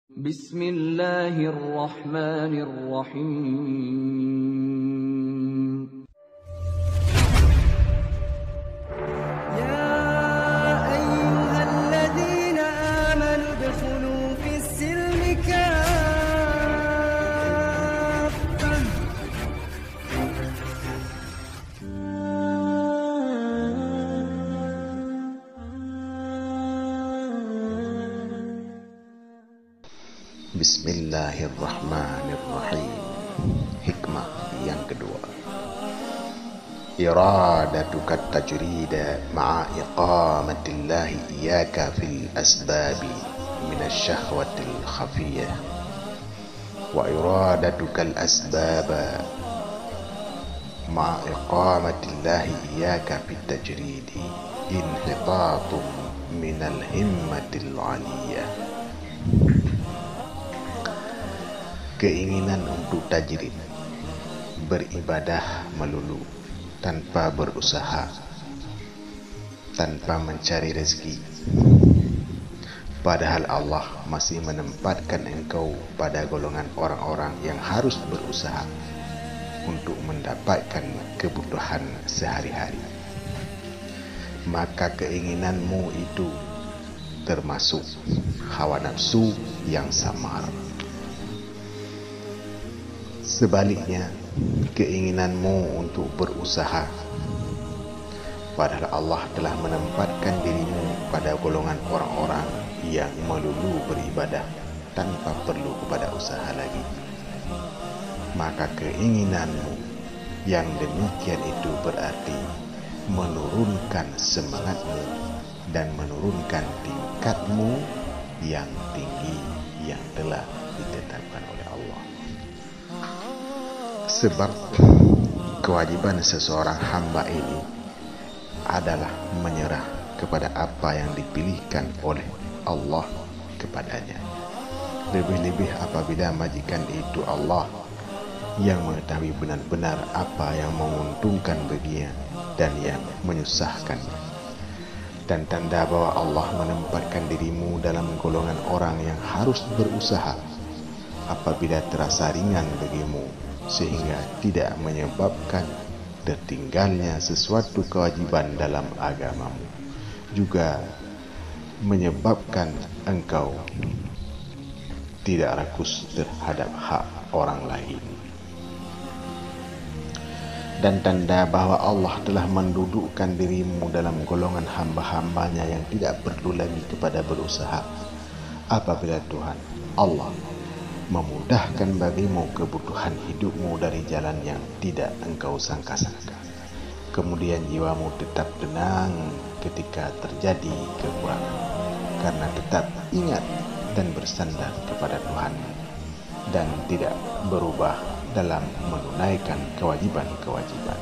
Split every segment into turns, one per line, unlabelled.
Bismillahirrahmanirrahim.
يا أيها الذين آمنوا ادخلوا في السلم كافة
Bismillahirrahmanirrahim. Hikmah yang kedua. Iradatuka tajrida ma'a iqamatillahi iyaka fil asbabi minasyahwatil khafiyah wa iradatuka al-asbaba ma'a iqamatillahi iyaka fit tajridi inhitatun minal himmatil aliyah. Keinginan untuk tajrid, beribadah melulu tanpa berusaha, tanpa mencari rezeki, padahal Allah masih menempatkan engkau pada golongan orang-orang yang harus berusaha untuk mendapatkan kebutuhan sehari-hari. Maka keinginanmu itu termasuk hawa nafsu yang samar. Sebaliknya, keinginanmu untuk berusaha, padahal Allah telah menempatkan dirimu pada golongan orang-orang yang melulu beribadah tanpa perlu kepada usaha lagi. Maka keinginanmu yang demikian itu berarti menurunkan semangatmu dan menurunkan tingkatmu yang tinggi yang telah ditetapkan oleh Allah. Sebab kewajiban seseorang hamba ini adalah menyerah kepada apa yang dipilihkan oleh Allah kepadanya. Lebih-lebih apabila majikan itu Allah yang mengetahui benar-benar apa yang menguntungkan baginya dan yang menyusahkannya. Dan tanda bahwa Allah menempatkan dirimu dalam golongan orang yang harus berusaha apabila terasa ringan bagimu, sehingga tidak menyebabkan tertinggalnya sesuatu kewajiban dalam agamamu, juga menyebabkan engkau tidak rakus terhadap hak orang lain. Dan tanda bahwa Allah telah mendudukkan dirimu dalam golongan hamba-hambanya yang tidak perlu lagi kepada berusaha apabila Tuhan Allah memudahkan bagimu kebutuhan hidupmu dari jalan yang tidak engkau sangka-sangka. Kemudian jiwamu tetap tenang ketika terjadi kekurangan, karena tetap ingat dan bersandar kepada Tuhan dan tidak berubah dalam menunaikan kewajiban-kewajiban.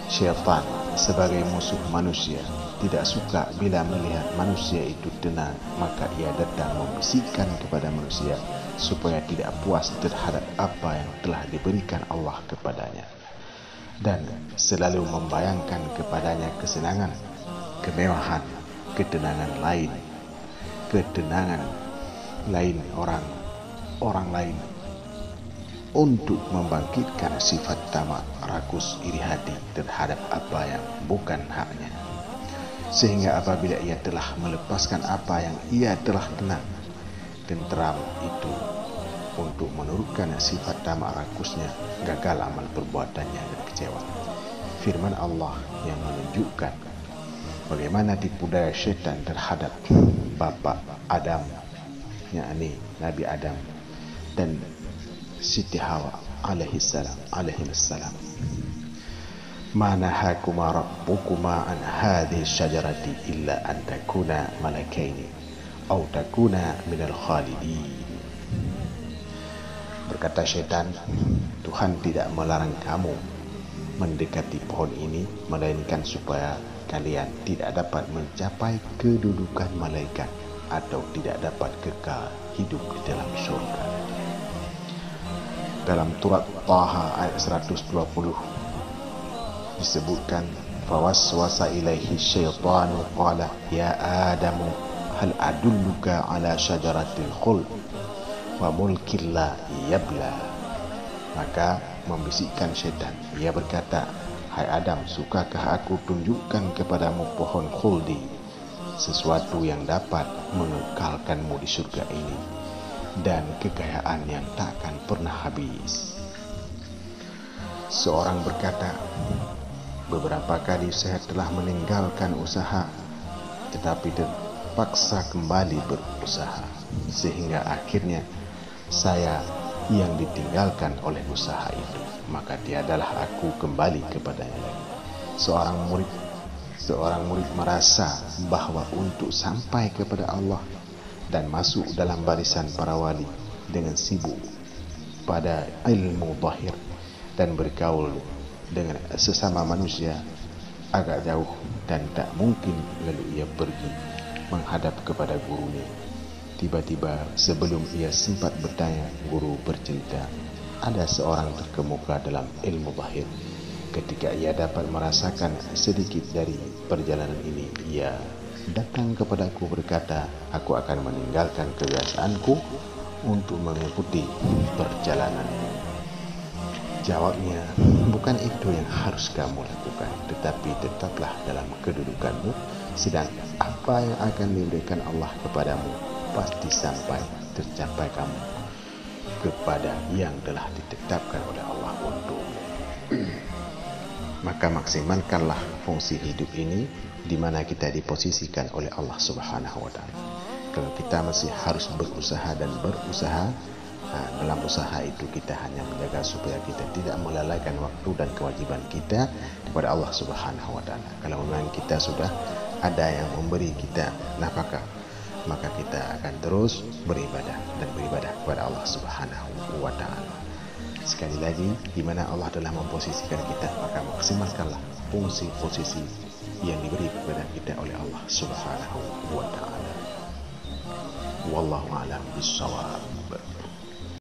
Syaitan sebagai musuh manusia tidak suka bila melihat manusia itu tenang, maka ia datang membisikkan kepada manusia supaya tidak puas terhadap apa yang telah diberikan Allah kepadanya, dan selalu membayangkan kepadanya kesenangan, kemewahan, ketenangan lain orang lain, untuk membangkitkan sifat tamak, rakus, iri hati terhadap apa yang bukan haknya. Sehingga apabila ia telah melepaskan apa yang ia telah tenang, tenteram itu untuk menurunkan sifat tamak rakusnya, gagal amal perbuatannya dan kecewa. Firman Allah yang menunjukkan bagaimana tipu daya syaitan terhadap bapa Adam, yakni Nabi Adam dan Siti Hawa alaihissalam. Ma nahakuma rabbukuma an hadhihi syajarati illa an takuna malakaini aw takuna minal khalidin. Berkata syaitan, Tuhan tidak melarang kamu mendekati pohon ini melainkan supaya kalian tidak dapat mencapai kedudukan malaikat atau tidak dapat kekal hidup di dalam surga. Dalam surat Taha ayat 120 disebutkan, fawaswasa ilaihi syaitanu qala ya Adamu hal adulluka ala syajaratil khuld wa mulkin la yabla. Maka membisikkan syaitan, ia berkata, hai Adam, sukakah aku tunjukkan kepadamu pohon khuldi, sesuatu yang dapat mengekalkanmu di surga ini dan kekayaan yang takkan pernah habis. Seorang berkata, beberapa kali saya telah meninggalkan usaha, tetapi terpaksa kembali berusaha, sehingga akhirnya saya yang ditinggalkan oleh usaha itu, maka tiadalah aku kembali kepadanya lagi. Seorang murid merasa bahwa untuk sampai kepada Allah dan masuk dalam barisan para wali dengan sibuk pada ilmu zahir dan bergaul dengan sesama manusia agak jauh dan tak mungkin, lalu ia pergi menghadap kepada gurunya. Tiba-tiba sebelum ia sempat bertanya, guru bercerita, ada seorang terkemuka dalam ilmu zahir. Ketika ia dapat merasakan sedikit dari perjalanan ini, ia datang kepadaku berkata, aku akan meninggalkan kebiasaanku untuk mengikuti perjalananmu. Jawabnya, bukan itu yang harus kamu lakukan, tetapi tetaplah dalam kedudukanmu, sedang apa yang akan diberikan Allah kepadamu pasti sampai tercapai kamu kepada yang telah ditetapkan oleh Allah untukmu. Maka maksimalkanlah fungsi hidup ini di mana kita diposisikan oleh Allah Subhanahu wa taala. Kalau kita masih harus berusaha dan berusaha, dalam usaha itu kita hanya menjaga supaya kita tidak melalaikan waktu dan kewajiban kita kepada Allah Subhanahu wa taala. Kalau memang kita sudah ada yang memberi kita nafkah, maka kita akan terus beribadah dan beribadah kepada Allah Subhanahu wa taala. Sekali lagi, di mana Allah telah memposisikan kita, maka maksimalkanlah fungsi-posisi yang diberi kepada kita oleh Allah Subhanahu wa taala. Wallahu a'lam bishawab.